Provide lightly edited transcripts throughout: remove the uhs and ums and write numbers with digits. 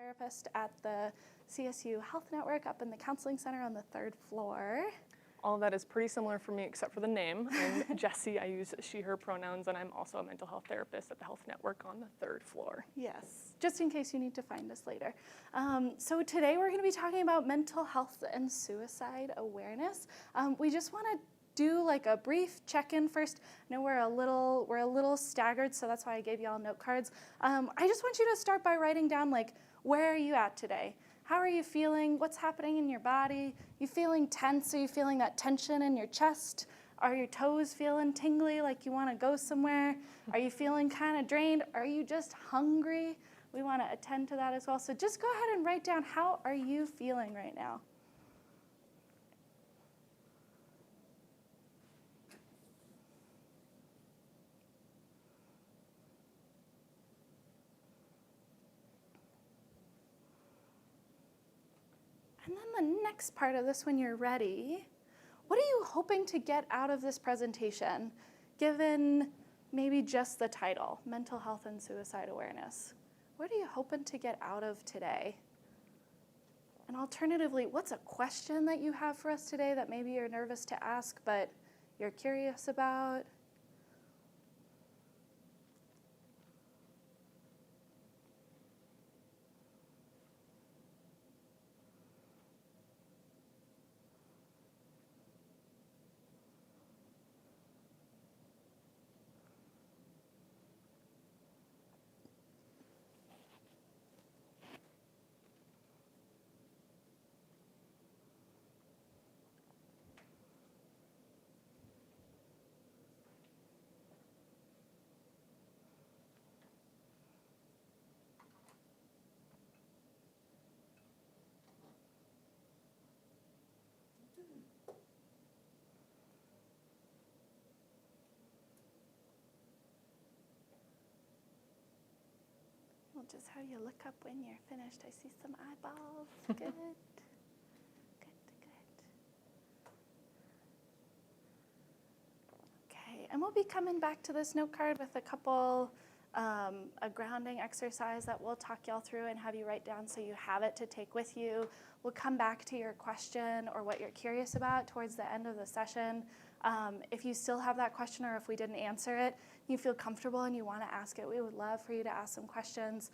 therapist at the CSU Health Network up in the Counseling Center on the 3rd floor. All of that is pretty similar for me except for the name. I'm Jessie, I use she, her pronouns, and I'm also a mental health therapist at the Health Network on the 3rd floor. Yes, just in case you need to find us later. So today we're going to be talking about mental health and suicide awareness. We just want to do like a brief check-in first. I know we're a little staggered, so that's why I gave you all note cards. I just want you to start by writing down like, where are you at today? How are you feeling? What's happening in your body? You feeling tense? Are you feeling that tension in your chest? Are your toes feeling tingly like you want to go somewhere? Are you feeling kind of drained? Are you just hungry? We want to attend to that as well. So just go ahead and write down, how are you feeling right now? And then the next part of this, when you're ready, what are you hoping to get out of this presentation, given maybe just the title, Mental Health and Suicide Awareness? What are you hoping to get out of today? And alternatively, what's a question that you have for us today that maybe you're nervous to ask, but you're curious about? We'll just have you look up when you're finished. I see some eyeballs. Good. Good, good. Okay, and we'll be coming back to this note card with a couple, a grounding exercise that we'll talk y'all through and have you write down so you have it to take with you. We'll come back to your question or what you're curious about towards the end of the session. If you still have that question or if we didn't answer it, you feel comfortable and you want to ask it, we would love for you to ask some questions.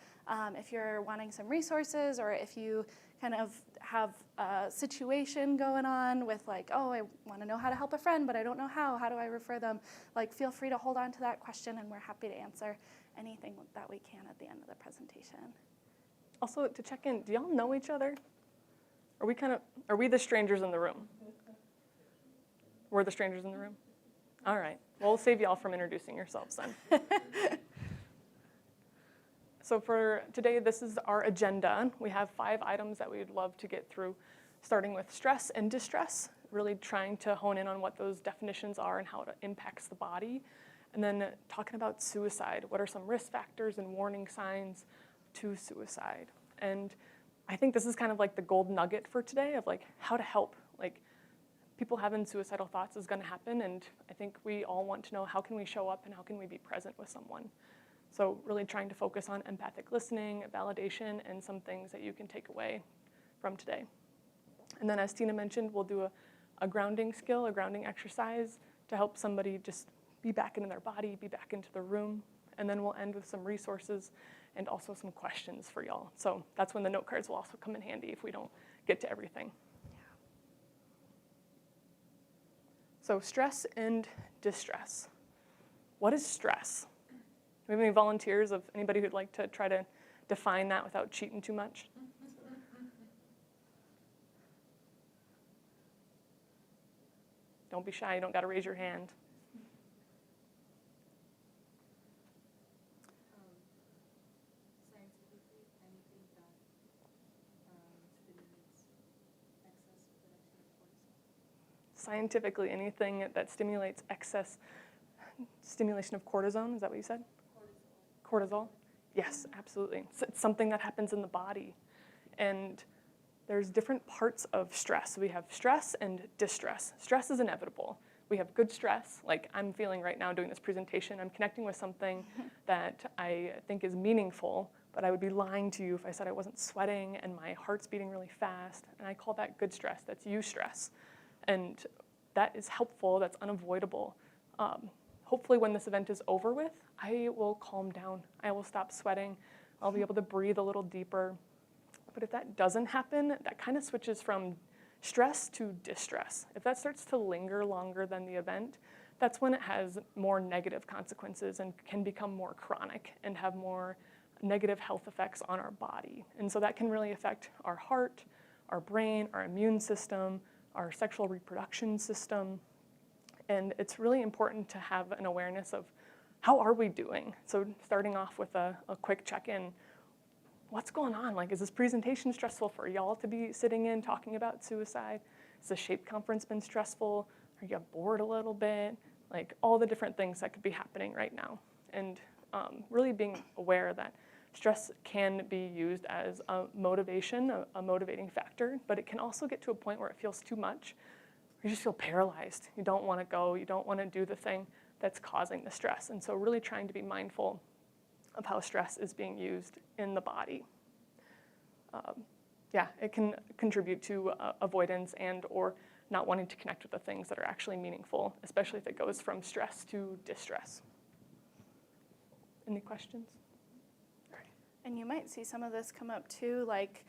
If you're wanting some resources or if you kind of have a situation going on with like, oh, I want to know how to help a friend, but I don't know how do I refer them? Like, feel free to hold on to that question and we're happy to answer anything that we can at the end of the presentation. Also, to check in, do y'all know each other? Are we the strangers in the room? We're the strangers in the room? All right. Well, we'll save y'all from introducing yourselves then. So for today, this is our agenda. We have 5 items that we'd love to get through, starting with stress and distress, really trying to hone in on what those definitions are and how it impacts the body. And then talking about suicide. What are some risk factors and warning signs to suicide? And I think this is kind of like the gold nugget for today of like how to help. Like, people having suicidal thoughts is going to happen, and I think we all want to know how can we show up and how can we be present with someone. So really trying to focus on empathic listening, validation, and some things that you can take away from today. And then as Tina mentioned, we'll do a grounding skill, a grounding exercise to help somebody just be back into their body, be back into the room. And then we'll end with some resources and also some questions for y'all. So that's when the note cards will also come in handy if we don't get to everything. So stress and distress. What is stress? Do we have any volunteers of anybody who'd like to try to define that without cheating too much? Don't be shy, you don't gotta raise your hand. Scientifically, anything that stimulates excess stimulation of cortisone, is that what you said? Cortisol? Yes, absolutely. It's something that happens in the body. And there's different parts of stress. We have stress and distress. Stress is inevitable. We have good stress, like I'm feeling right now doing this presentation. I'm connecting with something that I think is meaningful, but I would be lying to you if I said I wasn't sweating and my heart's beating really fast. And I call that good stress. That's eustress. And that is helpful. That's unavoidable. Hopefully when this event is over with, I will calm down. I will stop sweating. I'll be able to breathe a little deeper. But if that doesn't happen, that kind of switches from stress to distress. If that starts to linger longer than the event, that's when it has more negative consequences and can become more chronic and have more negative health effects on our body. And so that can really affect our heart, our brain, our immune system, our sexual reproduction system. And it's really important to have an awareness of how are we doing? So starting off with a quick check-in. What's going on? Like, is this presentation stressful for y'all to be sitting in talking about suicide? Has the SHAPE conference been stressful? Are you bored a little bit? Like, all the different things that could be happening right now. And really being aware that stress can be used as a motivation, a motivating factor, but it can also get to a point where it feels too much. You just feel paralyzed. You don't want to go. You don't want to do the thing that's causing the stress. And so really trying to be mindful of how stress is being used in the body. It can contribute to avoidance and or not wanting to connect with the things that are actually meaningful, especially if it goes from stress to distress. Any questions? And you might see some of this come up too, like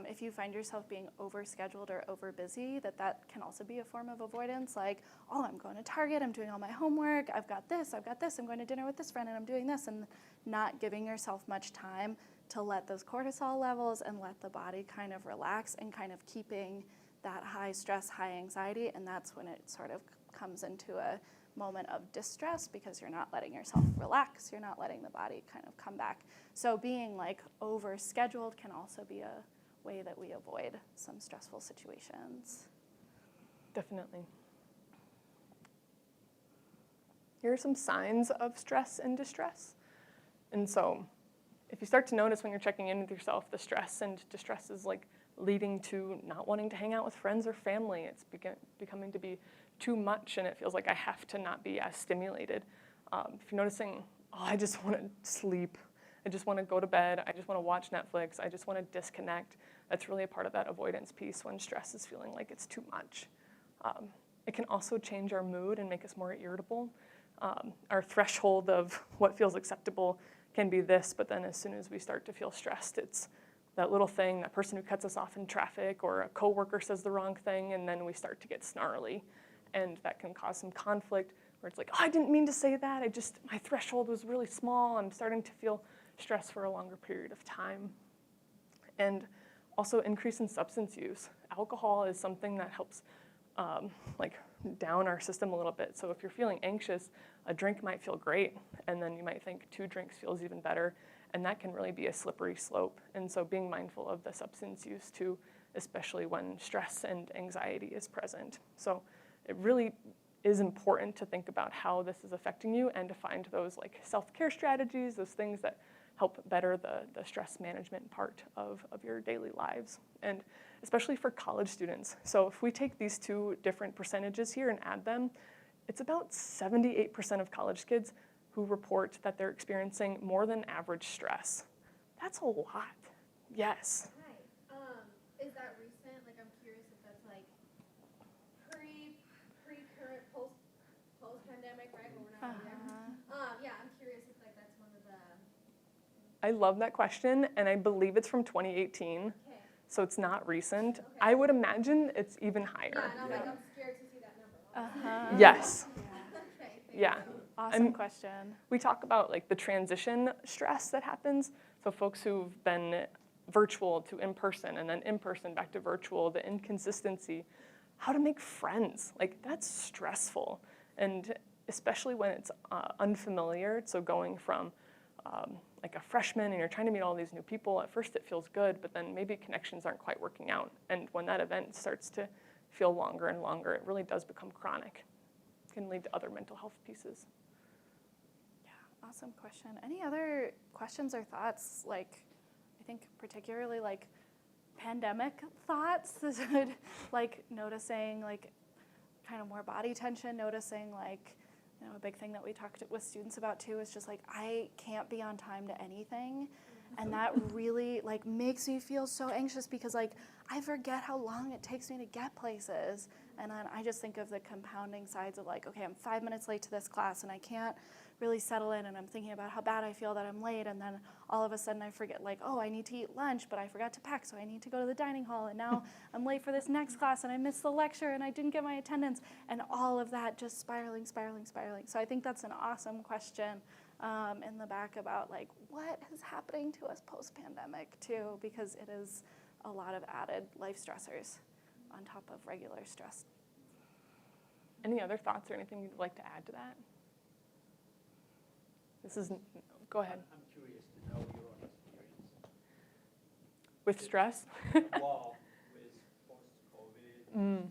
if you find yourself being overscheduled or overbusy, that can also be a form of avoidance. Like, oh, I'm going to Target, I'm doing all my homework, I've got this, I'm going to dinner with this friend and I'm doing this, and not giving yourself much time to let those cortisol levels and let the body kind of relax, and kind of keeping that high stress, high anxiety, and that's when it sort of comes into a moment of distress because you're not letting yourself relax, you're not letting the body kind of come back. So being like overscheduled can also be a way that we avoid some stressful situations. Definitely. Here are some signs of stress and distress. And so if you start to notice when you're checking in with yourself, the stress and distress is like leading to not wanting to hang out with friends or family. It's becoming to be too much, and it feels like I have to not be as stimulated. If you're noticing, oh, I just want to sleep, I just want to go to bed, I just want to watch Netflix, I just want to disconnect, that's really a part of that avoidance piece when stress is feeling like it's too much. It can also change our mood and make us more irritable. Our threshold of what feels acceptable can be this, but then as soon as we start to feel stressed, it's that little thing, that person who cuts us off in traffic, or a coworker says the wrong thing, and then we start to get snarly. And that can cause some conflict where it's like, oh, I didn't mean to say that. My threshold was really small. I'm starting to feel stress for a longer period of time. And also increase in substance use. Alcohol is something that helps down our system a little bit. So if you're feeling anxious, a drink might feel great, and then you might think 2 drinks feels even better, and that can really be a slippery slope. And so being mindful of the substance use too, especially when stress and anxiety is present. So it really is important to think about how this is affecting you and to find those like self-care strategies, those things that help better the stress management part of your daily lives, and especially for college students. So if we take these 2 different percentages here and add them, it's about 78% of college kids who report that they're experiencing more than average stress. That's a lot. Yes. Hi. Is that recent? Like, I'm curious if that's like pre-current, post-pandemic, right? But we're not there. I'm curious if like that's one of the. I love that question, and I believe it's from 2018. Okay. So it's not recent. Okay. I would imagine it's even higher. Yeah, and I'm scared to see that number. Yes. Okay. Yeah. Awesome question. We talk about like the transition stress that happens. So folks who've been virtual to in-person, and then in-person back to virtual, the inconsistency, how to make friends, like that's stressful. And especially when it's unfamiliar, so going from like a freshman and you're trying to meet all these new people, at first it feels good, but then maybe connections aren't quite working out. And when that event starts to feel longer and longer, it really does become chronic. It can lead to other mental health pieces. Yeah, awesome question. Any other questions or thoughts? Like, I think particularly like pandemic thoughts, like noticing like kind of more body tension, noticing like, a big thing that we talked with students about too is just like, I can't be on time to anything. And that really like makes me feel so anxious because like I forget how long it takes me to get places. And then I just think of the compounding sides of like, okay, I'm 5 minutes late to this class and I can't really settle in, and I'm thinking about how bad I feel that I'm late, and then all of a sudden I forget like, oh, I need to eat lunch, but I forgot to pack, so I need to go to the dining hall, and now I'm late for this next class and I missed the lecture and I didn't get my attendance, and all of that just spiraling. So I think that's an awesome question in the back about like what is happening to us post-pandemic too, because it is a lot of added life stressors on top of regular stress. Any other thoughts or anything you'd like to add to that? Go ahead. I'm curious to know your own experience. With stress? Well, with post-COVID,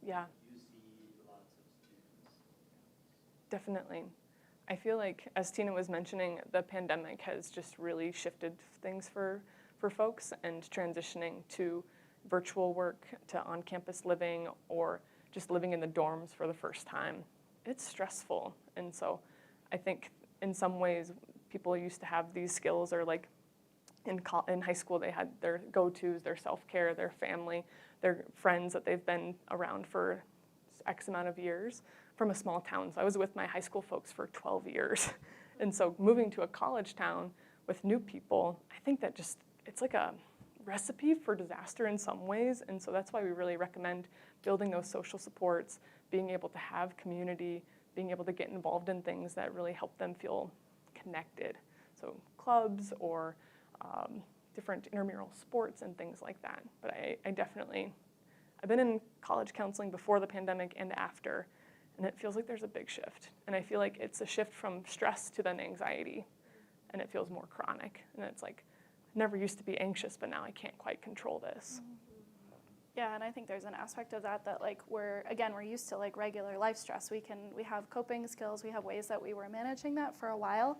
Yeah. you see lots of students. Definitely. I feel like, as Tina was mentioning, the pandemic has just really shifted things for folks, and transitioning to virtual work, to on-campus living, or just living in the dorms for the first time. It's stressful. And so I think in some ways people used to have these skills, or like in high school they had their go-tos, their self-care, their family, their friends that they've been around for X amount of years from a small town. So I was with my high school folks for 12 years. And so moving to a college town with new people, I think that it's like a recipe for disaster in some ways. And so that's why we really recommend building those social supports, being able to have community, being able to get involved in things that really help them feel connected. So clubs or different intramural sports and things like that. But I've been in college counseling before the pandemic and after, and it feels like there's a big shift. And I feel like it's a shift from stress to then anxiety, and it feels more chronic. And it's like, I never used to be anxious, but now I can't quite control this. Yeah, and I think there's an aspect of that like we're used to like regular life stress. We have coping skills, we have ways that we were managing that for a while,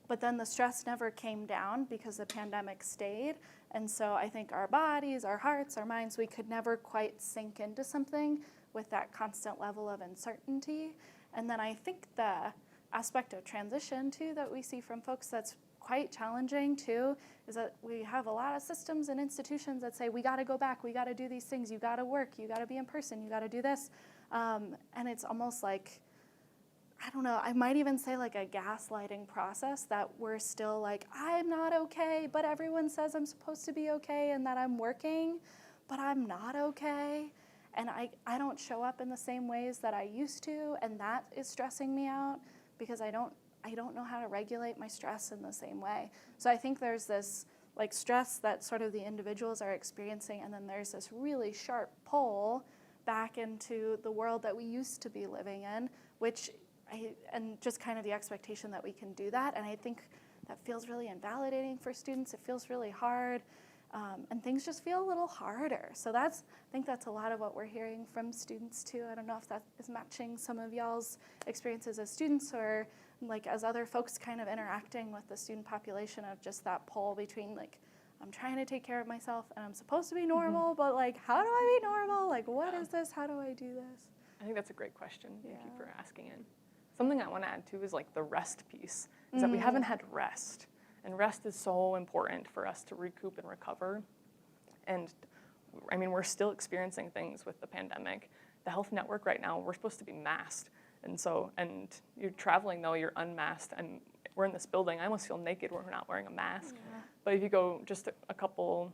but then the stress never came down because the pandemic stayed. And so I think our bodies, our hearts, our minds, we could never quite sink into something with that constant level of uncertainty. And then I think the aspect of transition too that we see from folks that's quite challenging too is that we have a lot of systems and institutions that say we got to go back, we got to do these things, you got to work, you got to be in person, you got to do this, and it's almost like, I don't know, I might even say like a gaslighting process that we're still like, I'm not okay, but everyone says I'm supposed to be okay and that I'm working, but I'm not okay, and I don't show up in the same ways that I used to, and that is stressing me out because I don't know how to regulate my stress in the same way. So I think there's this like stress that sort of the individuals are experiencing, and then there's this really sharp pull back into the world that we used to be living in, and just kind of the expectation that we can do that. And I think that feels really invalidating for students. It feels really hard, and things just feel a little harder. So I think that's a lot of what we're hearing from students too. I don't know if that is matching some of y'all's experiences as students, or like as other folks kind of interacting with the student population, of just that pull between like, I'm trying to take care of myself and I'm supposed to be normal, but like, how do I be normal? Like, what is this? How do I do this? I think that's a great question. Thank you for asking it. Something I want to add too is like the rest piece, is that we haven't had rest. And rest is so important for us to recoup and recover. And I mean, we're still experiencing things with the pandemic. The health network right now, we're supposed to be masked. And you're traveling though, you're unmasked. And we're in this building, I almost feel naked when we're not wearing a mask. Yeah. But if you go just a couple,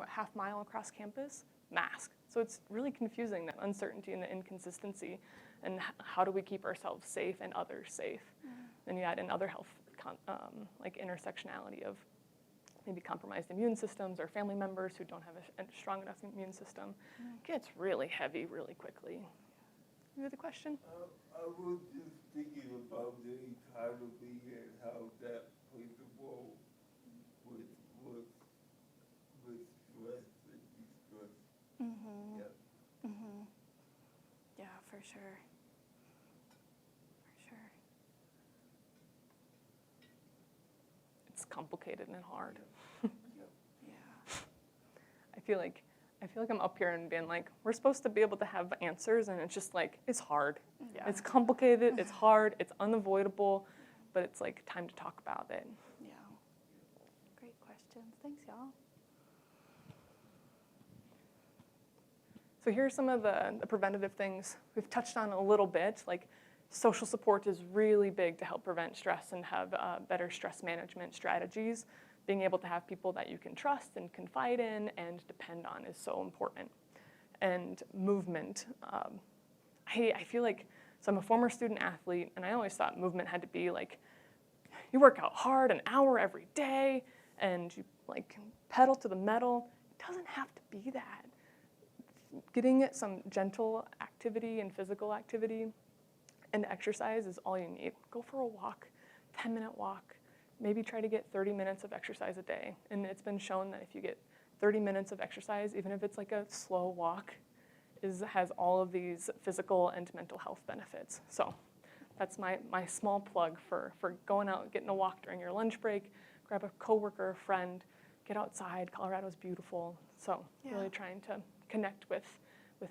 half mile across campus, mask. So it's really confusing, that uncertainty and the inconsistency, and how do we keep ourselves safe and others safe? And you add in other health, like intersectionality of maybe compromised immune systems or family members who don't have a strong enough immune system. It gets really heavy really quickly. You have the question? I was just thinking about the economy and how that plays a role with stress and distress. Mm-hmm. Yeah. Mm-hmm. Yeah, for sure. For sure. It's complicated and hard. Yeah. I feel like I'm up here and being like, we're supposed to be able to have answers, and it's just like, it's hard. Yeah. It's complicated, it's hard, it's unavoidable, but it's like time to talk about it. Yeah. Great questions. Thanks, y'all. So here are some of the preventative things we've touched on a little bit. Like social support is really big to help prevent stress and have better stress management strategies. Being able to have people that you can trust and confide in and depend on is so important. And movement. I feel like, so I'm a former student athlete, and I always thought movement had to be like, you work out hard an hour every day, and you like pedal to the metal. It doesn't have to be that. Getting some gentle activity and physical activity and exercise is all you need. Go for a walk, 10-minute walk. Maybe try to get 30 minutes of exercise a day. And it's been shown that if you get 30 minutes of exercise, even if it's like a slow walk, has all of these physical and mental health benefits. So that's my small plug for going out, getting a walk during your lunch break, grab a coworker, a friend, get outside. Colorado's beautiful. So really trying to connect with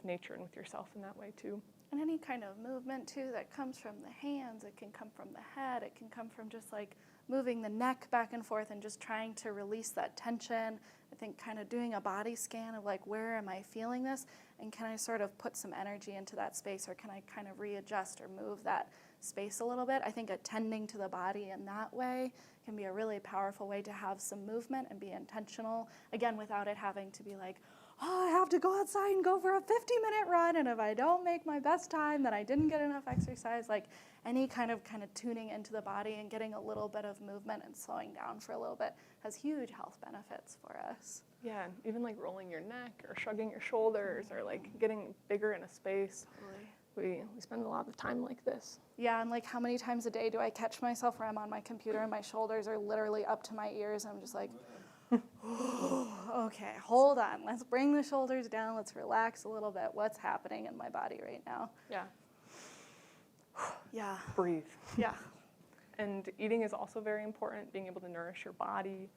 nature and with yourself in that way too. And any kind of movement too that comes from the hands, it can come from the head, it can come from just like moving the neck back and forth and just trying to release that tension. I think kind of doing a body scan of like, where am I feeling this? And can I sort of put some energy into that space, or can I kind of readjust or move that space a little bit? I think attending to the body in that way can be a really powerful way to have some movement and be intentional, again, without it having to be like, oh, I have to go outside and go for a 50-minute run, and if I don't make my best time, then I didn't get enough exercise. Like any kind of tuning into the body and getting a little bit of movement and slowing down for a little bit has huge health benefits for us. Yeah, even like rolling your neck or shrugging your shoulders or like getting bigger in a space. Totally. We spend a lot of time like this. Yeah, and like how many times a day do I catch myself where I'm on my computer and my shoulders are literally up to my ears and I'm just like, okay, hold on. Let's bring the shoulders down. Let's relax a little bit. What's happening in my body right now? Yeah. Yeah. Breathe. Yeah. And eating is also very important, being able to nourish your body.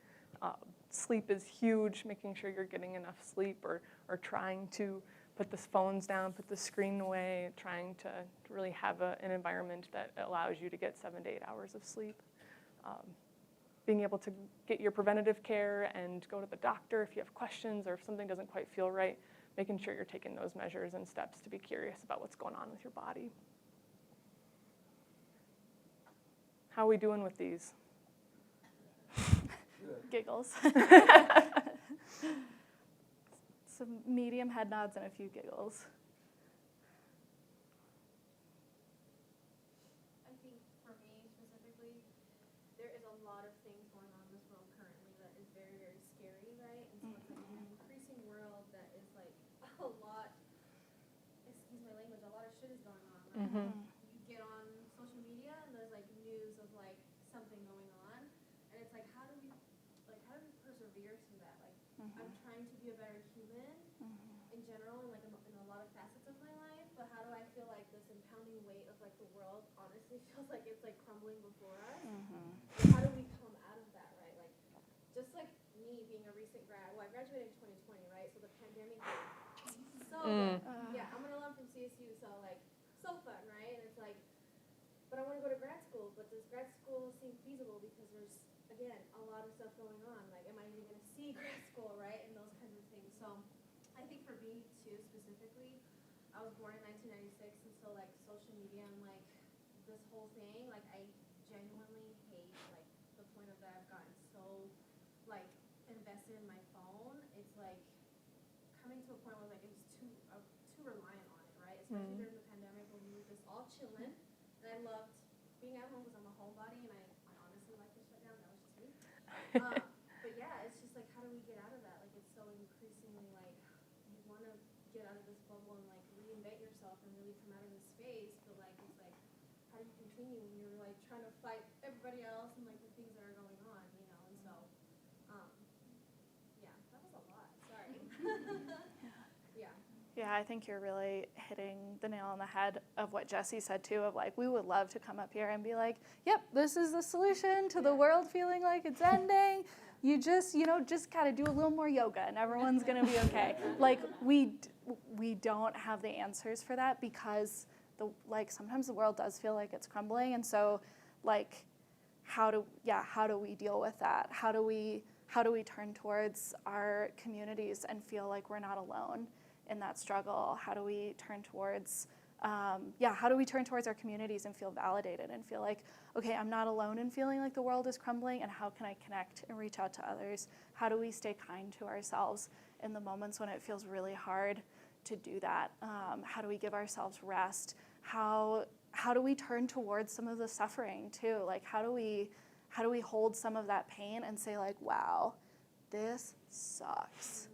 Sleep is huge, making sure you're getting enough sleep or trying to put the phones down, put the screen away, trying to really have an environment that allows you to get 7 to 8 hours of sleep. Being able to get your preventative care and go to the doctor if you have questions or if something doesn't quite feel right, making sure you're taking those measures and steps to be curious about what's going on with your body. How are we doing with these? Giggles. Some medium head nods and a few giggles. I think for me specifically, there is a lot of things going on in this world currently that is very, very scary, right? And so it's like an increasing world that is like a lot, excuse my language, a lot of shit is going on. Like, you get on social media and there's like news of like something going on, and it's like how do we persevere through that? Like I'm trying to be a better human in general and like in a lot of facets of my life, but how do I feel like this impounding weight of like the world honestly feels like it's like crumbling before us? Like, how do we come out of that, right? Like just like me being a recent grad, well I graduated in 2020, right? So the pandemic hit. So yeah, I'm an alum from CSU, so like so fun, right? And it's like, but I want to go to grad school, but does grad school seem feasible because there's again a lot of stuff going on? Like am I even going to see grad school, right? And those kinds of things. So I think for me too specifically, I was born in 1996, and so like social media and like this whole thing, like I genuinely hate like the point of that I've gotten so like invested in my phone. It's like coming to a point where like it's too reliant on it, right? Especially during the pandemic when we were just all chilling, and I loved being at home because I'm a homebody and I honestly like to shut down. That was just me. But yeah, it's just like how do we get out of that? Like it's so increasingly like you want to get out of this bubble and like reinvent yourself and really come out of this space, but like it's like how do you continue when you're like trying to fight everybody else and like the things that are going on, you know? And so yeah, that was a lot. Sorry. Yeah, I think you're really hitting the nail on the head of what Jesse said too, of like, we would love to come up here and be like, yep, this is the solution to the world feeling like it's ending. You just gotta do a little more yoga and everyone's gonna be okay. Like we don't have the answers for that because sometimes the world does feel like it's crumbling. And so like how do we deal with that? How do we turn towards our communities and feel like we're not alone in that struggle? How do we turn towards our communities and feel validated and feel like, okay, I'm not alone in feeling like the world is crumbling, and how can I connect and reach out to others? How do we stay kind to ourselves in the moments when it feels really hard to do that? How do we give ourselves rest? How do we turn towards some of the suffering too? Like, how do we hold some of that pain and say like, wow, this sucks.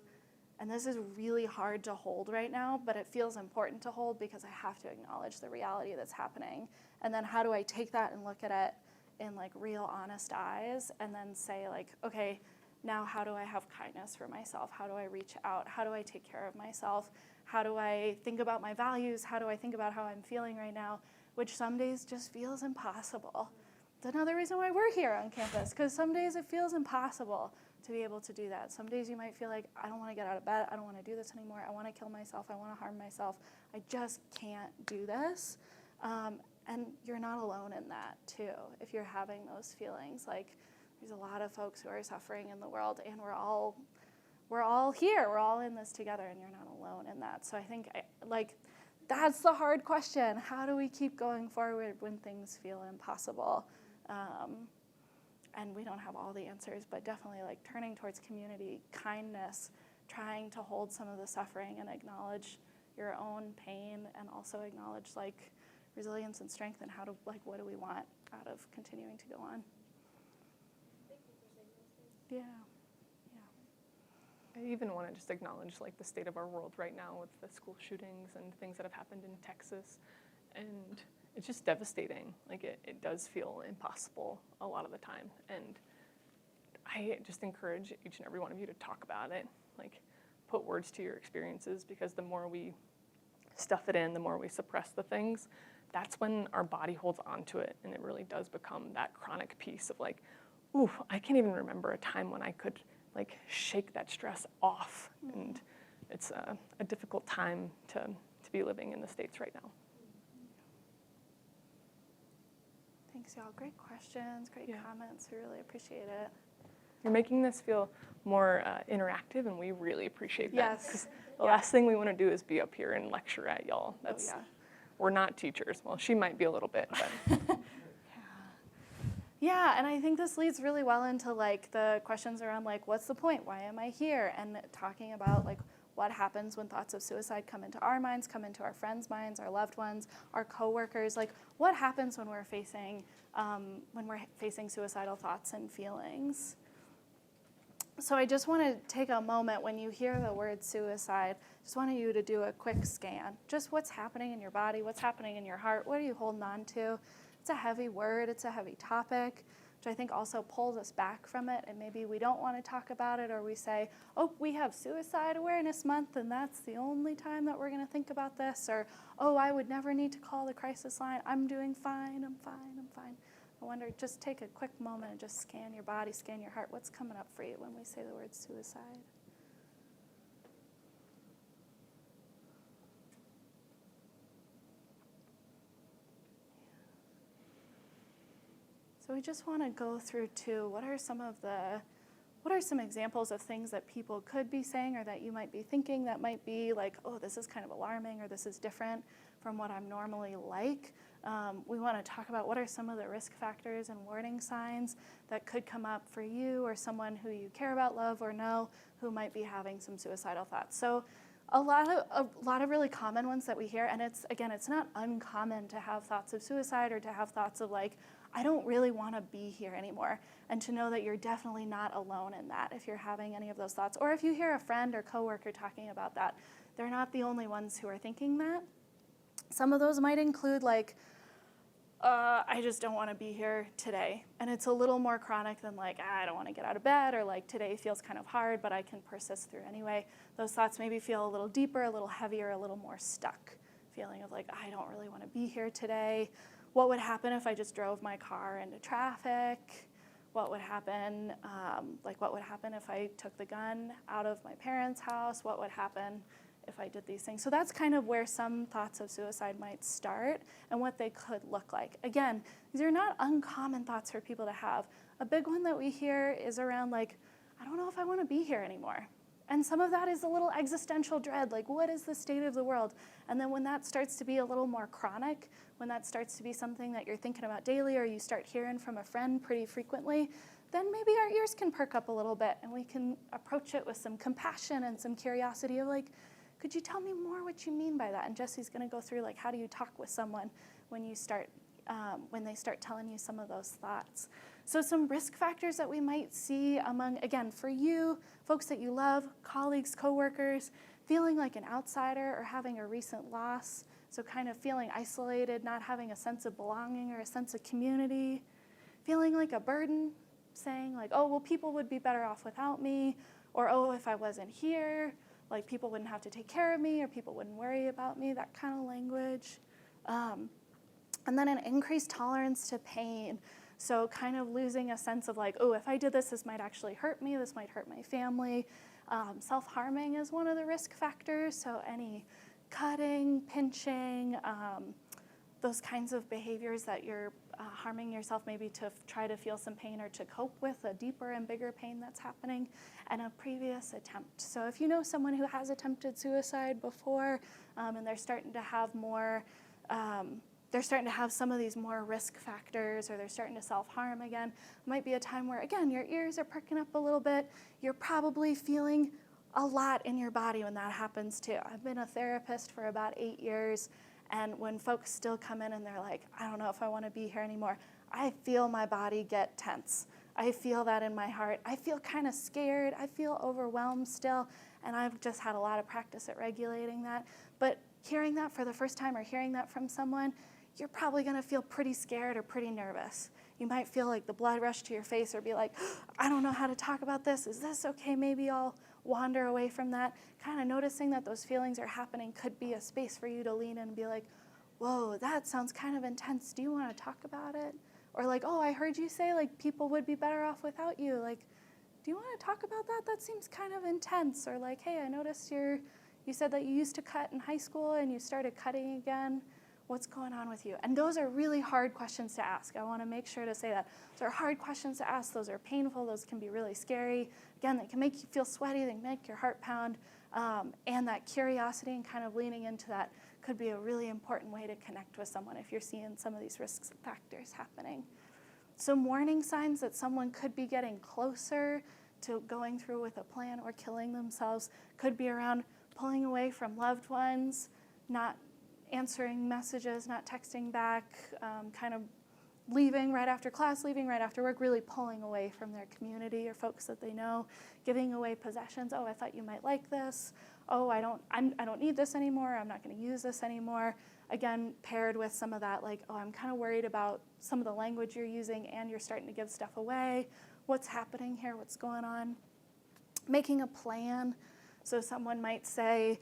And this is really hard to hold right now, but it feels important to hold because I have to acknowledge the reality that's happening. And then how do I take that and look at it in like real honest eyes and then say like, okay, now how do I have kindness for myself? How do I reach out? How do I take care of myself? How do I think about my values? How do I think about how I'm feeling right now? Which some days just feels impossible. It's another reason why we're here on campus, because some days it feels impossible to be able to do that. Some days you might feel like, I don't want to get out of bed, I don't want to do this anymore, I want to kill myself, I want to harm myself, I just can't do this. And you're not alone in that too, if you're having those feelings. Like, there's a lot of folks who are suffering in the world, and we're all here, we're all in this together, and you're not alone in that. So I think that's the hard question. How do we keep going forward when things feel impossible? And we don't have all the answers, but definitely like turning towards community, kindness, trying to hold some of the suffering and acknowledge your own pain, and also acknowledge like resilience and strength, and what do we want out of continuing to go on. Thank you for saying those things. I even want to just acknowledge like the state of our world right now with the school shootings and things that have happened in Texas. And it's just devastating. Like it does feel impossible a lot of the time. And I just encourage each and every one of you to talk about it. Like, put words to your experiences, because the more we stuff it in, the more we suppress the things, that's when our body holds on to it. And it really does become that chronic piece of like, ooh, I can't even remember a time when I could like shake that stress off. And it's a difficult time to be living in the States right now. Thanks, y'all. Great questions, great comments. We really appreciate it. You're making this feel more interactive, and we really appreciate that. Yes. 'Cause the last thing we want to do is be up here and lecture at y'all. Yeah. We're not teachers. Well, she might be a little bit, but Yeah, and I think this leads really well into like the questions around like, what's the point? Why am I here? And talking about like what happens when thoughts of suicide come into our minds, come into our friends' minds, our loved ones, our coworkers. Like, what happens when we're facing suicidal thoughts and feelings? So I just want to take a moment when you hear the word suicide. Just wanted you to do a quick scan. Just what's happening in your body, what's happening in your heart, what are you holding on to? It's a heavy word, it's a heavy topic, which I think also pulls us back from it, and maybe we don't want to talk about it, or we say, oh, we have Suicide Awareness Month, and that's the only time that we're going to think about this, or, oh, I would never need to call the crisis line, I'm doing fine, I'm fine, I'm fine. I wonder, just take a quick moment and just scan your body, scan your heart. What's coming up for you when we say the word suicide? So we just want to go through too, what are some examples of things that people could be saying or that you might be thinking that might be like, oh, this is kind of alarming, or this is different from what I'm normally like. We want to talk about what are some of the risk factors and warning signs that could come up for you or someone who you care about, love, or know who might be having some suicidal thoughts. So a lot of really common ones that we hear, and it's not uncommon to have thoughts of suicide or to have thoughts of like, I don't really want to be here anymore, and to know that you're definitely not alone in that if you're having any of those thoughts. Or if you hear a friend or coworker talking about that, they're not the only ones who are thinking that. Some of those might include like, I just don't want to be here today. And it's a little more chronic than like, I don't want to get out of bed, or like today feels kind of hard, but I can persist through anyway. Those thoughts maybe feel a little deeper, a little heavier, a little more stuck. Feeling of like, I don't really want to be here today. What would happen if I just drove my car into traffic? What would happen, what would happen if I took the gun out of my parents' house? What would happen if I did these things. So that's kind of where some thoughts of suicide might start and what they could look like. Again, these are not uncommon thoughts for people to have. A big one that we hear is around like, I don't know if I want to be here anymore. And some of that is a little existential dread, like what is the state of the world? And then when that starts to be a little more chronic, when that starts to be something that you're thinking about daily or you start hearing from a friend pretty frequently, then maybe our ears can perk up a little bit and we can approach it with some compassion and some curiosity of like, could you tell me more what you mean by that? And Jesse's gonna go through like, how do you talk with someone when you start, when they start telling you some of those thoughts? So some risk factors that we might see among, again, for you, folks that you love, colleagues, coworkers, feeling like an outsider or having a recent loss. So kind of feeling isolated, not having a sense of belonging or a sense of community, feeling like a burden, saying like, oh, well, people would be better off without me, or oh, if I wasn't here, like people wouldn't have to take care of me or people wouldn't worry about me, that kind of language. And then an increased tolerance to pain. So kind of losing a sense of like, oh, if I did this, this might actually hurt me, this might hurt my family. Self-harming is one of the risk factors, so any cutting, pinching, those kinds of behaviors that you're harming yourself maybe to try to feel some pain or to cope with a deeper and bigger pain that's happening, and a previous attempt. So if you know someone who has attempted suicide before and they're starting to have more, they're starting to have some of these more risk factors, or they're starting to self-harm again, it might be a time where, again, your ears are perking up a little bit. You're probably feeling a lot in your body when that happens too. I've been a therapist for about 8 years, and when folks still come in and they're like, I don't know if I want to be here anymore, I feel my body get tense. I feel that in my heart. I feel kind of scared. I feel overwhelmed still, and I've just had a lot of practice at regulating that. But hearing that for the first time or hearing that from someone, you're probably going to feel pretty scared or pretty nervous. You might feel like the blood rush to your face or be like, I don't know how to talk about this. Is this okay? Maybe I'll wander away from that. Kind of noticing that those feelings are happening could be a space for you to lean in and be like, whoa, that sounds kind of intense. Do you want to talk about it? Or like, oh, I heard you say like people would be better off without you. Like, do you want to talk about that? That seems kind of intense. Or like, hey, I noticed you said that you used to cut in high school and you started cutting again. What's going on with you? And those are really hard questions to ask. I want to make sure to say that. Those are hard questions to ask. Those are painful. Those can be really scary. Again, they can make you feel sweaty. They can make your heart pound. And that curiosity and kind of leaning into that could be a really important way to connect with someone if you're seeing some of these risk factors happening. Some warning signs that someone could be getting closer to going through with a plan or killing themselves could be around pulling away from loved ones, not answering messages, not texting back, kind of leaving right after class, leaving right after work, really pulling away from their community or folks that they know, giving away possessions. Oh, I thought you might like this. Oh, I don't need this anymore. I'm not going to use this anymore. Again, paired with some of that, like, oh, I'm kind of worried about some of the language you're using and you're starting to give stuff away. What's happening here? What's going on? Making a plan. So someone might say,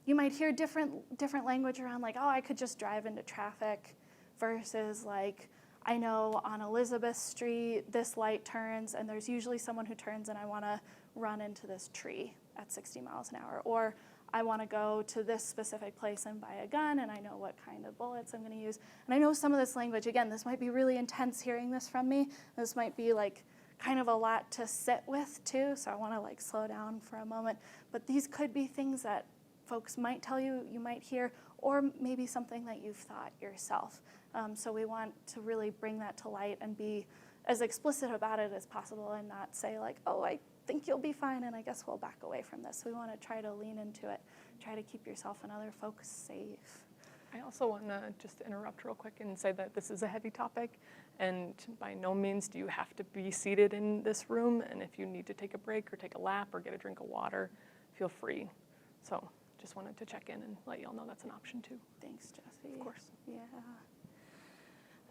you might hear different language around like, oh, I could just drive into traffic versus like, I know on Elizabeth Street, this light turns and there's usually someone who turns and I want to run into this tree at 60 miles an hour. Or I want to go to this specific place and buy a gun and I know what kind of bullets I'm going to use. And I know some of this language, again, this might be really intense hearing this from me. This might be like kind of a lot to sit with too, so I want to like slow down for a moment. But these could be things that folks might tell you, you might hear, or maybe something that you've thought yourself. So we want to really bring that to light and be as explicit about it as possible and not say like, oh, I think you'll be fine and I guess we'll back away from this. We want to try to lean into it, try to keep yourself and other folks safe. I also want to just interrupt real quick and say that this is a heavy topic, and by no means do you have to be seated in this room, and if you need to take a break or take a lap or get a drink of water, feel free. So just wanted to check in and let y'all know that's an option too. Thanks, Jessie. Of course. Yeah.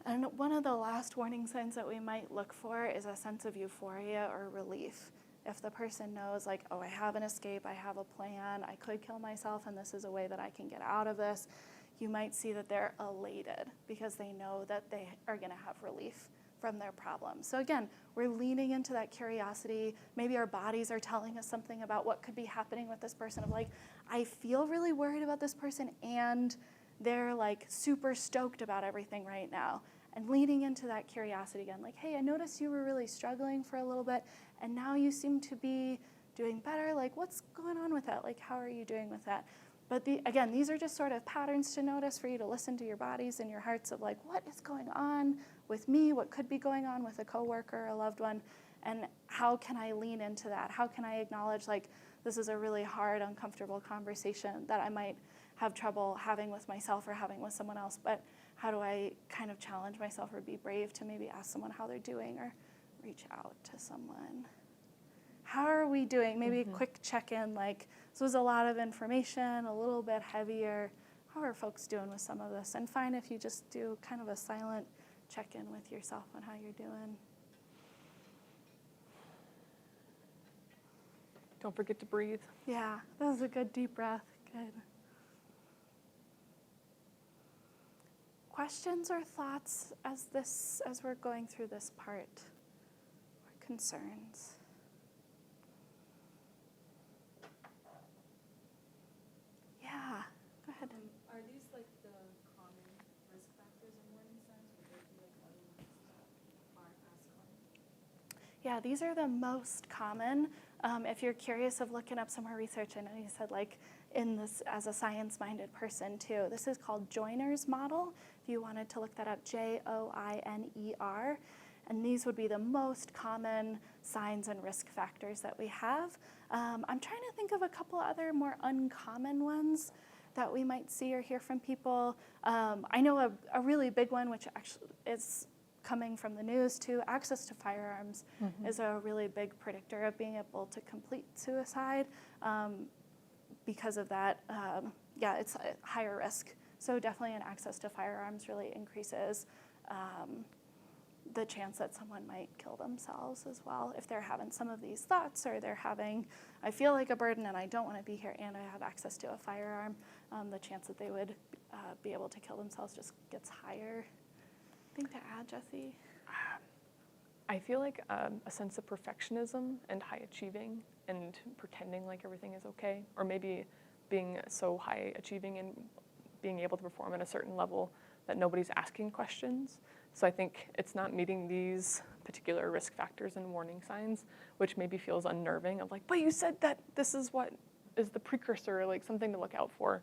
And one of the last warning signs that we might look for is a sense of euphoria or relief. If the person knows like, oh, I have an escape, I have a plan, I could kill myself and this is a way that I can get out of this, you might see that they're elated because they know that they are going to have relief from their problem. So again, we're leaning into that curiosity. Maybe our bodies are telling us something about what could be happening with this person, of like, I feel really worried about this person and they're like super stoked about everything right now. And leaning into that curiosity again, like, hey, I noticed you were really struggling for a little bit and now you seem to be doing better. Like, what's going on with that? Like, how are you doing with that? But again, these are just sort of patterns to notice for you to listen to your bodies and your hearts of like, what is going on with me? What could be going on with a coworker, a loved one? And how can I lean into that? How can I acknowledge like, this is a really hard, uncomfortable conversation that I might have trouble having with myself or having with someone else, but how do I kind of challenge myself or be brave to maybe ask someone how they're doing or reach out to someone? How are we doing? Maybe a quick check-in, like, this was a lot of information, a little bit heavier. How are folks doing with some of this? And fine if you just do kind of a silent check-in with yourself on how you're doing. Don't forget to breathe. Yeah, that was a good deep breath. Good. Questions or thoughts as we're going through this part? Or concerns? Yeah, go ahead. Are these like the common risk factors and warning signs, or would there be like other ones that aren't as common? Yeah, these are the most common. If you're curious of looking up some more research, I know you said like in this as a science-minded person too. This is called Joyner's model. If you wanted to look that up, Joiner. And these would be the most common signs and risk factors that we have. I'm trying to think of a couple other more uncommon ones that we might see or hear from people. I know a really big one, which actually is coming from the news too, access to firearms is a really big predictor of being able to complete suicide. Because of that, it's a higher risk. So definitely an access to firearms really increases the chance that someone might kill themselves as well. If they're having some of these thoughts or they're having, I feel like a burden and I don't want to be here and I have access to a firearm, the chance that they would be able to kill themselves just gets higher. Anything to add, Jessie? I feel like a sense of perfectionism and high achieving and pretending like everything is okay, or maybe being so high achieving and being able to perform at a certain level that nobody's asking questions. So I think it's not meeting these particular risk factors and warning signs, which maybe feels unnerving of like, but you said that this is what is the precursor, like something to look out for.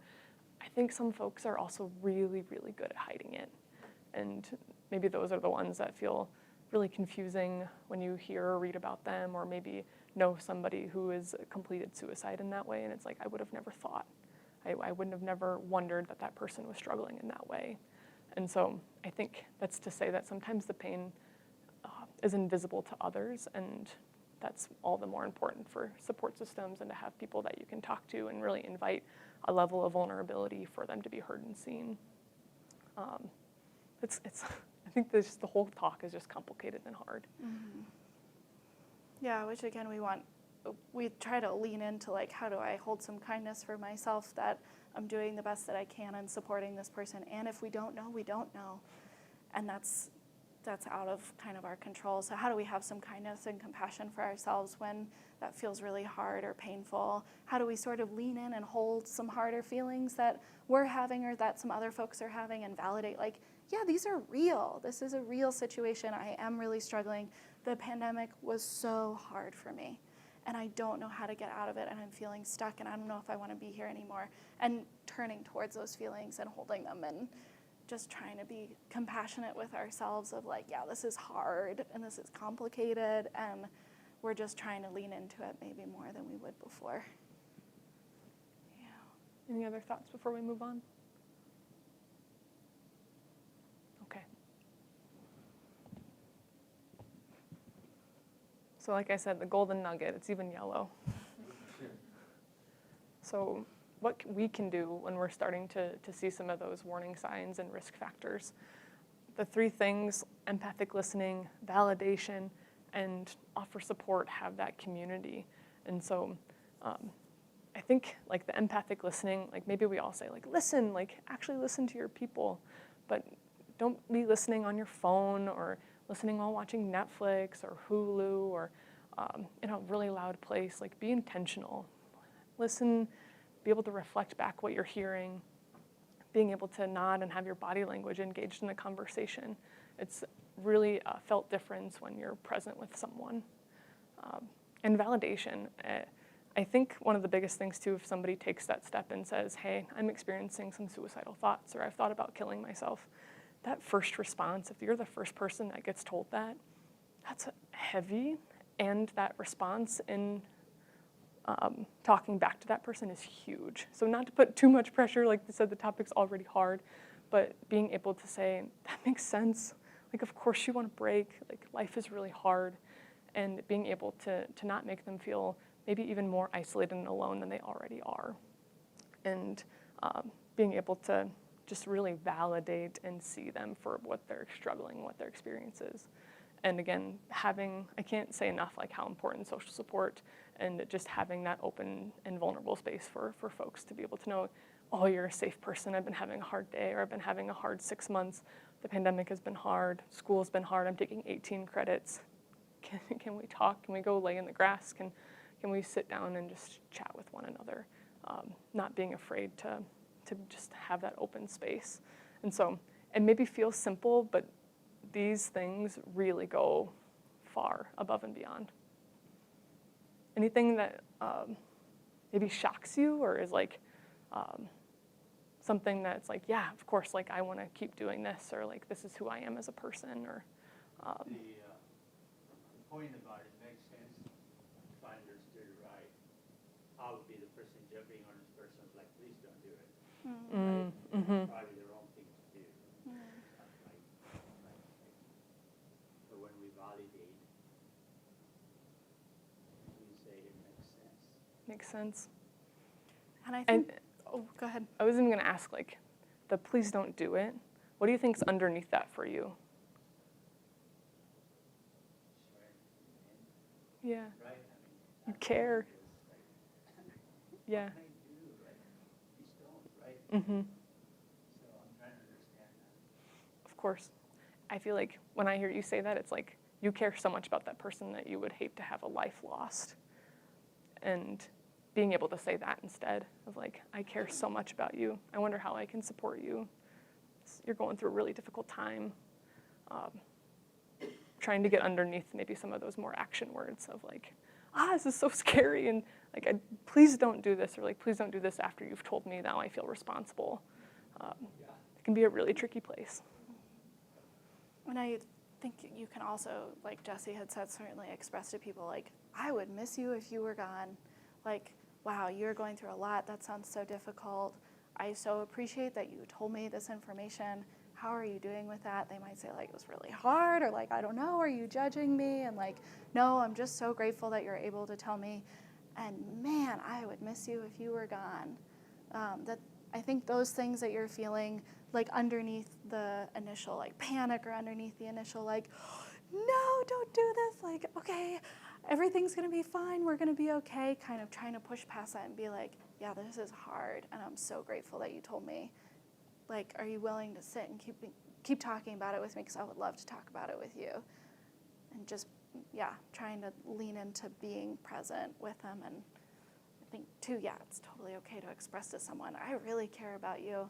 I think some folks are also really, really good at hiding it. And maybe those are the ones that feel really confusing when you hear or read about them, or maybe know somebody who has completed suicide in that way, and it's like, I would have never thought. I wouldn't have never wondered that that person was struggling in that way. And so I think that's to say that sometimes the pain is invisible to others, and that's all the more important for support systems and to have people that you can talk to and really invite a level of vulnerability for them to be heard and seen. I think the whole talk is just complicated and hard. Mm-hmm. Yeah, which again, we try to lean into like, how do I hold some kindness for myself that I'm doing the best that I can in supporting this person. And if we don't know, we don't know. And that's out of kind of our control. So how do we have some kindness and compassion for ourselves when that feels really hard or painful? How do we sort of lean in and hold some harder feelings that we're having or that some other folks are having and validate like, yeah, these are real. This is a real situation. I am really struggling. The pandemic was so hard for me, and I don't know how to get out of it, and I'm feeling stuck, and I don't know if I want to be here anymore. And turning towards those feelings and holding them and just trying to be compassionate with ourselves of like, yeah, this is hard, and this is complicated, and we're just trying to lean into it maybe more than we would before. Yeah. Any other thoughts before we move on? Okay. So like I said, the golden nugget, it's even yellow. So what we can do when we're starting to see some of those warning signs and risk factors. The three things, empathic listening, validation, and offer support, have that community. And so I think like the empathic listening, like maybe we all say like, listen, like actually listen to your people, but don't be listening on your phone or listening while watching Netflix or Hulu or in a really loud place. Like, be intentional. Listen, be able to reflect back what you're hearing, being able to nod and have your body language engaged in the conversation. It's really a felt difference when you're present with someone. And validation. I think one of the biggest things too, if somebody takes that step and says, hey, I'm experiencing some suicidal thoughts, or I've thought about killing myself, that first response, if you're the first person that gets told that, that's heavy. And that response in talking back to that person is huge. So not to put too much pressure, like I said, the topic's already hard, but being able to say, that makes sense. Like, of course you want to break, like life is really hard. And being able to not make them feel maybe even more isolated and alone than they already are. And being able to just really validate and see them for what they're struggling, what their experience is. And again, I can't say enough like how important social support and just having that open and vulnerable space for folks to be able to know, oh, you're a safe person, I've been having a hard day, or I've been having a hard 6 months, the pandemic has been hard, school's been hard, I'm taking 18 credits. Can we talk? Can we go lay in the grass? Can we sit down and just chat with one another? Not being afraid to just have that open space. And so it maybe feels simple, but these things really go far above and beyond. Anything that maybe shocks you or is like something that's like, yeah, of course, like I want to keep doing this, or like this is who I am as a person, or The point about it makes sense, if I understood it right. I would be the person jumping on this person, like, please don't do it. Right? Probably the wrong thing to do. But when we validate, we say it makes sense. makes sense. And I think, go ahead. I was even going to ask, like, the please don't do it. What do you think's underneath that for you? Yeah. Right? You care. Yeah. Please don't, right? Mm-hmm. So I'm trying to understand that. Of course. I feel like when I hear you say that, it's like you care so much about that person that you would hate to have a life lost. And being able to say that instead of like, I care so much about you. I wonder how I can support you. You're going through a really difficult time. Trying to get underneath maybe some of those more action words of like, this is so scary, and like, please don't do this, or like, please don't do this after you've told me, now I feel responsible. It can be a really tricky place. And I think you can also, like Jesse had said, certainly express to people like, I would miss you if you were gone. Like, wow, you're going through a lot, that sounds so difficult. I so appreciate that you told me this information. How are you doing with that? They might say like, it was really hard, or like, I don't know, are you judging me? And like, no, I'm just so grateful that you're able to tell me. And man, I would miss you if you were gone. That I think those things that you're feeling like underneath the initial like panic, or underneath the initial like, no, don't do this. Like, okay, everything's gonna be fine. We're gonna be okay. Kind of trying to push past that and be like, yeah, this is hard. And I'm so grateful that you told me. Like, are you willing to sit and keep talking about it with me? Because I would love to talk about it with you. And just, yeah, trying to lean into being present with them. And I think, too, yeah, it's totally okay to express to someone, I really care about you,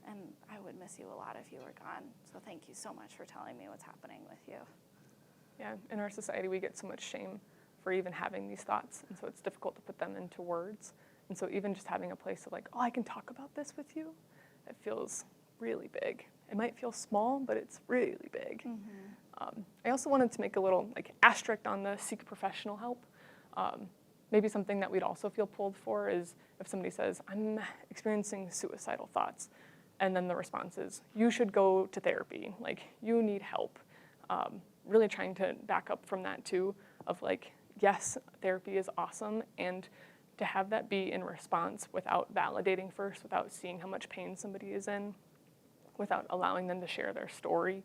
and I would miss you a lot if you were gone. So thank you so much for telling me what's happening with you. Yeah, in our society, we get so much shame for even having these thoughts, and so it's difficult to put them into words. And so even just having a place of like, I can talk about this with you, it feels really big. It might feel small, but it's really big. Mm-hmm. I also wanted to make a little like asterisk on the seek professional help. Maybe something that we'd also feel pulled for is if somebody says, I'm experiencing suicidal thoughts, and then the response is, you should go to therapy, like you need help. Really trying to back up from that too, of like, yes, therapy is awesome, and to have that be in response without validating first, without seeing how much pain somebody is in, without allowing them to share their story,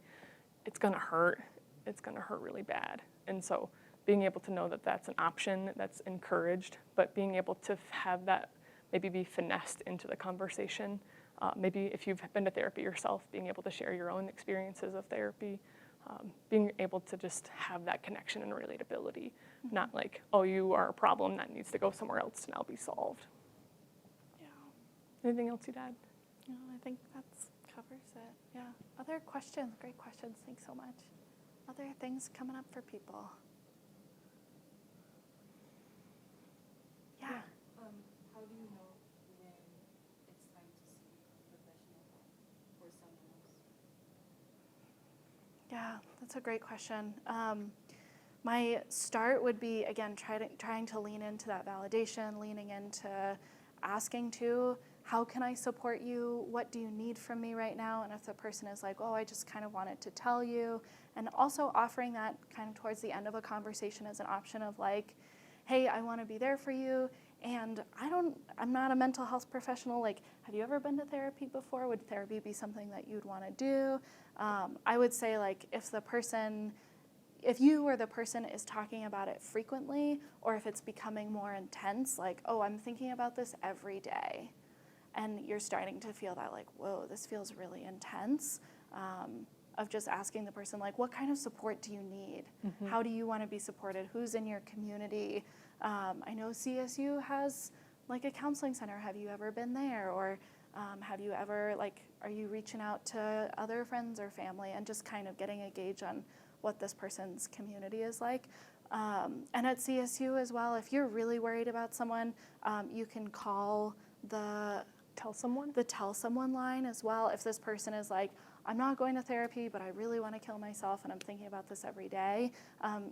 it's gonna hurt. It's gonna hurt really bad. And so being able to know that that's an option, that's encouraged, but being able to have that maybe be finessed into the conversation. Maybe if you've been to therapy yourself, being able to share your own experiences of therapy, being able to just have that connection and relatability, not like, oh, you are a problem that needs to go somewhere else to now be solved. Yeah. Anything else you'd add? No, I think that covers it. Yeah. Other questions? Great questions. Thanks so much. Other things coming up for people? Yeah. How do you know when it's time to seek professional help for someone else? Yeah, that's a great question. My start would be, again, trying to lean into that validation, leaning into asking to, how can I support you? What do you need from me right now? And if the person is like, oh, I just kind of wanted to tell you, and also offering that kind of towards the end of a conversation as an option of like, hey, I want to be there for you, and I'm not a mental health professional. Like, have you ever been to therapy before? Would therapy be something that you'd want to do? I would say, like, if you or the person is talking about it frequently, or if it's becoming more intense, like, oh, I'm thinking about this every day, and you're starting to feel that, like, whoa, this feels really intense, of just asking the person, like, what kind of support do you need? Mm-hmm. How do you want to be supported? Who's in your community? I know CSU has, like, a counseling center. Have you ever been there? Or have you ever, like, are you reaching out to other friends or family, and just kind of getting a gauge on what this person's community is like? And at CSU as well, if you're really worried about someone, you can call the Tell Someone line as well. If this person is like, I'm not going to therapy, but I really want to kill myself and I'm thinking about this every day,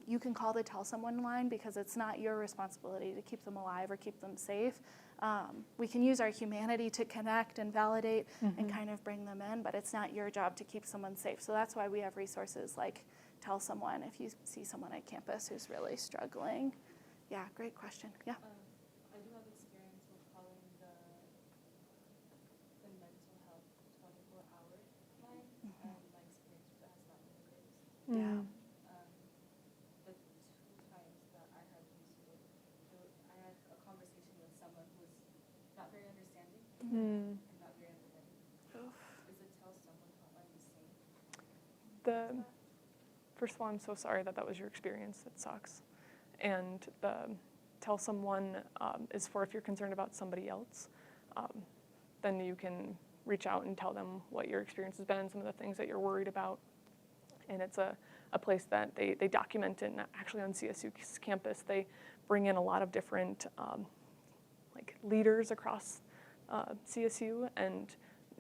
you can call the Tell Someone line, because it's not your responsibility to keep them alive or keep them safe. We can use our humanity to connect and validate and kind of bring them in, but it's not your job to keep someone safe. So that's why we have resources like Tell Someone if you see someone at campus who's really struggling. Yeah, great question. Yeah. I do have experience with calling the mental health 24-hour line, and my experience with that has not been great. Yeah. The 2 times that I had used it, I had a conversation with someone who was not very understanding and not very empathetic. Is the Tell Someone hotline the same? First of all, I'm so sorry that was your experience. It sucks. And the Tell Someone is for if you're concerned about somebody else, then you can reach out and tell them what your experience has been, some of the things that you're worried about. And it's a place that they document it. And actually on CSU's campus, they bring in a lot of different like leaders across CSU and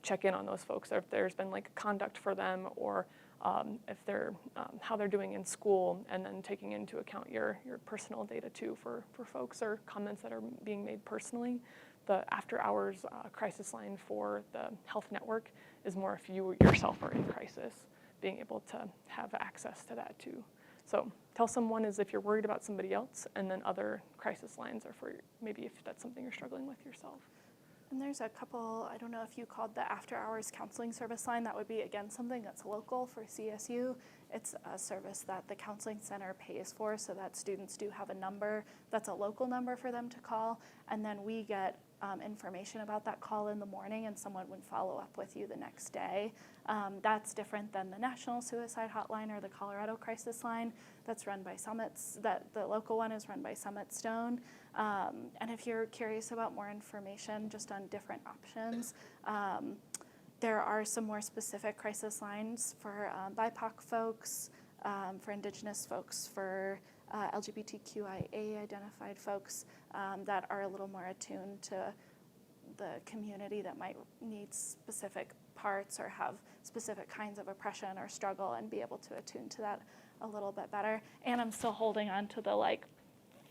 check in on those folks, or if there's been like conduct for them, or if they're how they're doing in school, and then taking into account your personal data too for folks, or comments that are being made personally. The after hours crisis line for the health network is more if you yourself are in crisis, being able to have access to that too. So Tell Someone is if you're worried about somebody else, and then other crisis lines are for maybe if that's something you're struggling with yourself. And there's a couple, I don't know if you called the after hours counseling service line. That would be, again, something that's local for CSU. It's a service that the counseling center pays for, so that students do have a number that's a local number for them to call. And then we get information about that call in the morning, and someone would follow up with you the next day. That's different than the National Suicide Hotline or the Colorado Crisis Line. That's run by Summits. The local one is run by Summit Stone. And if you're curious about more information just on different options, there are some more specific crisis lines for BIPOC folks, for Indigenous folks, for LGBTQIA identified folks that are a little more attuned to the community that might need specific parts or have specific kinds of oppression or struggle, and be able to attune to that a little bit better. And I'm still holding on to the like,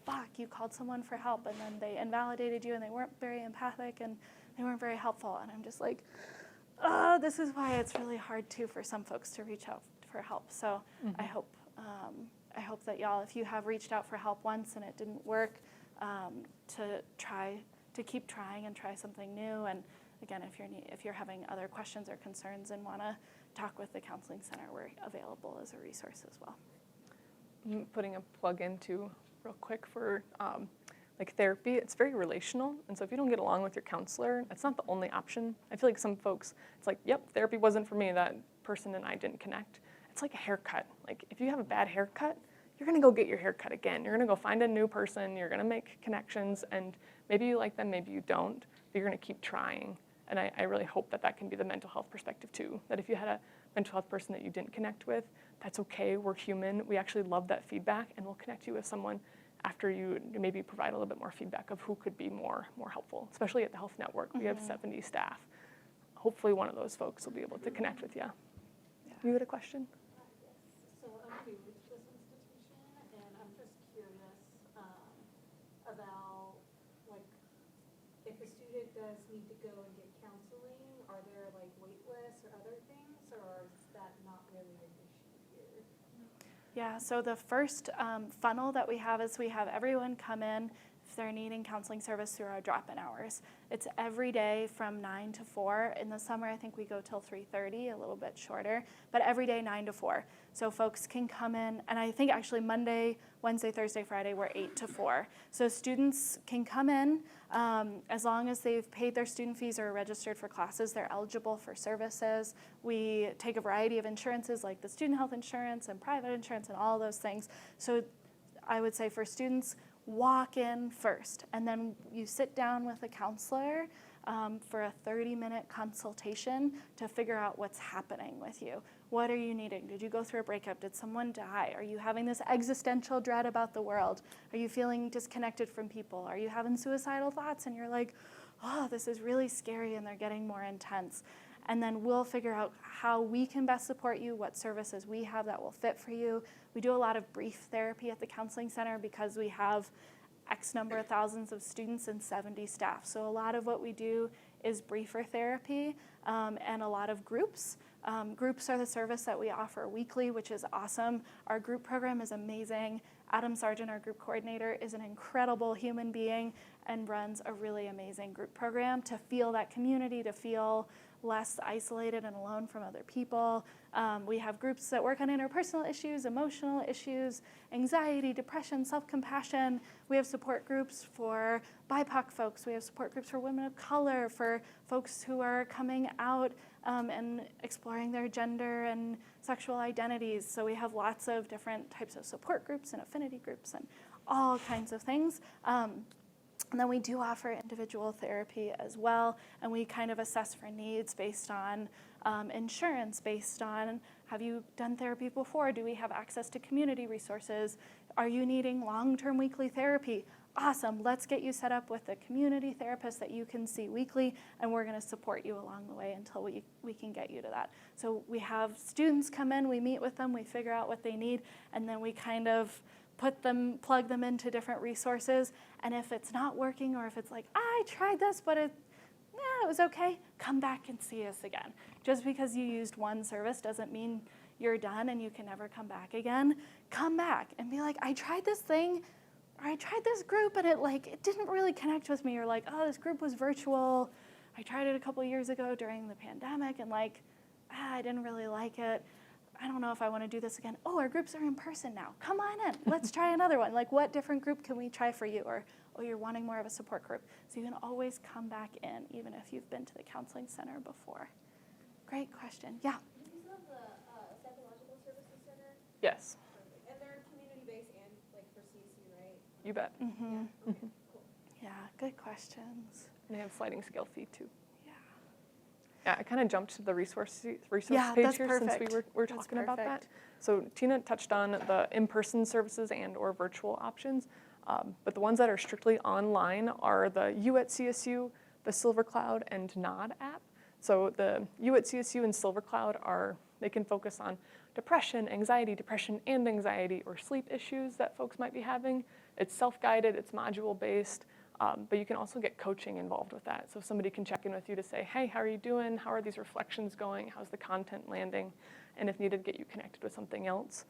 fuck, you called someone for help and then they invalidated you and they weren't very empathic and they weren't very helpful. And I'm just like, oh, this is why it's really hard too for some folks to reach out for help. So I hope that y'all, if you have reached out for help once and it didn't work, to keep trying and try something new. And again, if you're having other questions or concerns and want to talk with the counseling center, we're available as a resource as well. I'm putting a plug into real quick for like therapy. It's very relational, and so if you don't get along with your counselor, it's not the only option. I feel like some folks, it's like, yep, therapy wasn't for me. That person and I didn't connect. it's like a haircut. Like if you have a bad haircut, you're gonna go get your haircut again. You're gonna go find a new person, you're gonna make connections, and maybe you like them, maybe you don't, but you're gonna keep trying. And I really hope that that can be the mental health perspective too, that if you had a mental health person that you didn't connect with, that's okay, we're human. We actually love that feedback, and we'll connect you with someone after you maybe provide a little bit more feedback of who could be more helpful, especially at the Health Network. We have 70 staff. Hopefully one of those folks will be able to connect with you. You had a question? So I'm new to this institution, and I'm just curious about, like, if a student does need to go and get counseling, are there like wait lists or other things, or is that not really an issue here? Yeah, so the first funnel that we have is we have everyone come in if they're needing counseling service through our drop-in hours. It's every day from 9 to 4. In the summer, I think we go till 3:30, a little bit shorter, but every day 9 to 4. So folks can come in, and I think actually Monday, Wednesday, Thursday, Friday, we're 8 to 4. So students can come in as long as they've paid their student fees or are registered for classes, they're eligible for services. We take a variety of insurances like the student health insurance and private insurance and all those things. So I would say for students, walk in first, and then you sit down with a counselor for a 30-minute consultation to figure out what's happening with you. What are you needing? Did you go through a breakup? Did someone die? Are you having this existential dread about the world? Are you feeling disconnected from people? Are you having suicidal thoughts and you're like, oh, this is really scary, and they're getting more intense? And then we'll figure out how we can best support you, what services we have that will fit for you. We do a lot of brief therapy at the counseling center because we have X number of thousands of students and 70 staff. So a lot of what we do is briefer therapy and a lot of groups. Groups are the service that we offer weekly, which is awesome. Our group program is amazing. Adam Sargent, our group coordinator, is an incredible human being and runs a really amazing group program to feel that community, to feel less isolated and alone from other people. We have groups that work on interpersonal issues, emotional issues, anxiety, depression, self-compassion. We have support groups for BIPOC folks. We have support groups for women of color, for folks who are coming out and exploring their gender and sexual identities. So we have lots of different types of support groups and affinity groups and all kinds of things. And then we do offer individual therapy as well, and we kind of assess for needs based on insurance, based on have you done therapy before? Do we have access to community resources? Are you needing long-term weekly therapy? Awesome, let's get you set up with a community therapist that you can see weekly, and we're gonna support you along the way until we can get you to that. So we have students come in, we meet with them, we figure out what they need, and then we kind of plug them into different resources. And if it's not working, or if it's like, I tried this, but it was okay, come back and see us again. Just because you used one service doesn't mean you're done and you can never come back again. Come back and be like, I tried this thing, or I tried this group, and it didn't really connect with me. Or like, oh, this group was virtual. I tried it a couple years ago during the pandemic, and I didn't really like it. I don't know if I want to do this again. Oh, our groups are in person now. Come on in. Let's try another one. Like, what different group can we try for you? Or, oh, you're wanting more of a support group. So you can always come back in, even if you've been to the counseling center before. Great question. Yeah? Do you still have the psychological services center? Yes, Perfect. And they're community-based and like for CSU, right? you bet. Mm-hmm. Yeah, okay, cool. Yeah, good questions. And they have sliding scale fee too. Yeah. Yeah, I kind of jumped to the resource Yeah, page that's here perfect. since we were That's talking about that. perfect. So Tina touched on the in-person services and or virtual options, but the ones that are strictly online are the U at CSU, the Silver Cloud, and Nod app. So the U at CSU and Silver Cloud they can focus on depression and anxiety, or sleep issues that folks might be having. It's self-guided, it's module-based. But you can also get coaching involved with that. So somebody can check in with you to say, hey, how are you doing? How are these reflections going? How's the content landing? And if needed, get you connected with something else.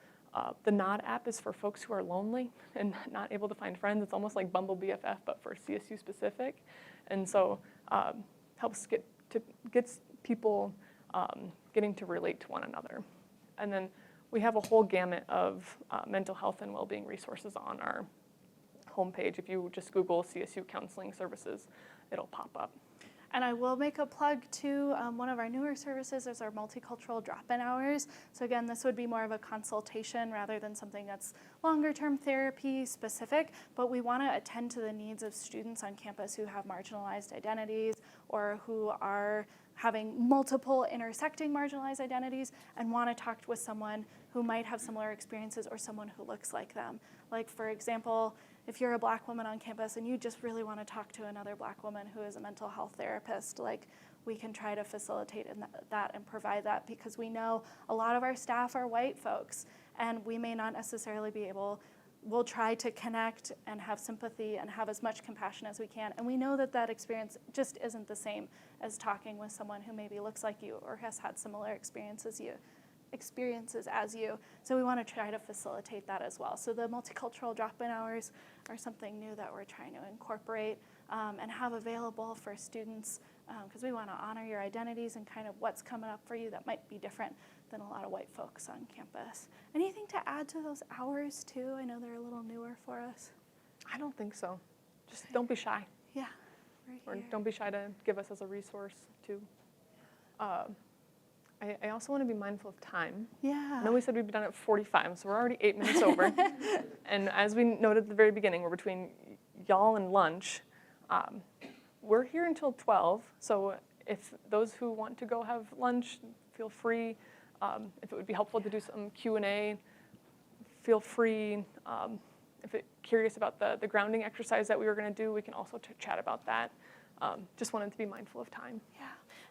The Nod app is for folks who are lonely and not able to find friends. It's almost like Bumble BFF, but for CSU specific. And so helps gets people getting to relate to one another. And then we have a whole gamut of mental health and well-being resources on our homepage. If you just Google CSU Counseling Services, it'll pop up. And I will make a plug to one of our newer services is our multicultural drop-in hours. So again, this would be more of a consultation rather than something that's longer-term therapy specific, but we want to attend to the needs of students on campus who have marginalized identities or who are having multiple intersecting marginalized identities and want to talk with someone who might have similar experiences or someone who looks like them. Like, for example, if you're a Black woman on campus and you just really want to talk to another Black woman who is a mental health therapist, like, we can try to facilitate that and provide that, because we know a lot of our staff are white folks and we may not necessarily be able. We'll try to connect and have sympathy and have as much compassion as we can. And we know that that experience just isn't the same as talking with someone who maybe looks like you or has had similar experiences as you. So we want to try to facilitate that as well. So the multicultural drop-in hours are something new that we're trying to incorporate and have available for students, because we want to honor your identities and kind of what's coming up for you that might be different than a lot of white folks on campus. Anything to add to those hours too? I know they're a little newer for us. I don't think so. Just don't be shy. Yeah, right Or here. don't be shy to give us as a resource too. I also want to be mindful of time. Yeah. I know we said we'd be done at 45, so we're already 8 minutes over. And as we noted at the very beginning, we're between y'all and lunch. We're here until 12, so if those who want to go have lunch, feel free. If it would be helpful to do some Q&A, feel free. If you're curious about the grounding exercise that we were going to do, we can also chat about that. Just wanted to be mindful of time. Yeah,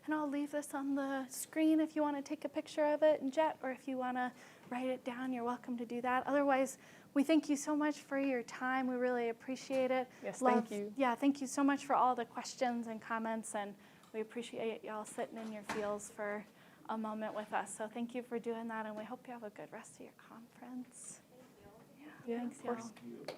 and I'll leave this on the screen if you want to take a picture of it and jet, or if you want to write it down, you're welcome to do that. Otherwise, we thank you so much for your time. We really appreciate it. Yes, thank you. Yeah, thank you so much for all the questions and comments, and we appreciate y'all sitting in your fields for a moment with us. So thank you for doing that, and we hope you have a good rest of your conference. Thank you. Yeah, Yeah, thanks, of course. y'all.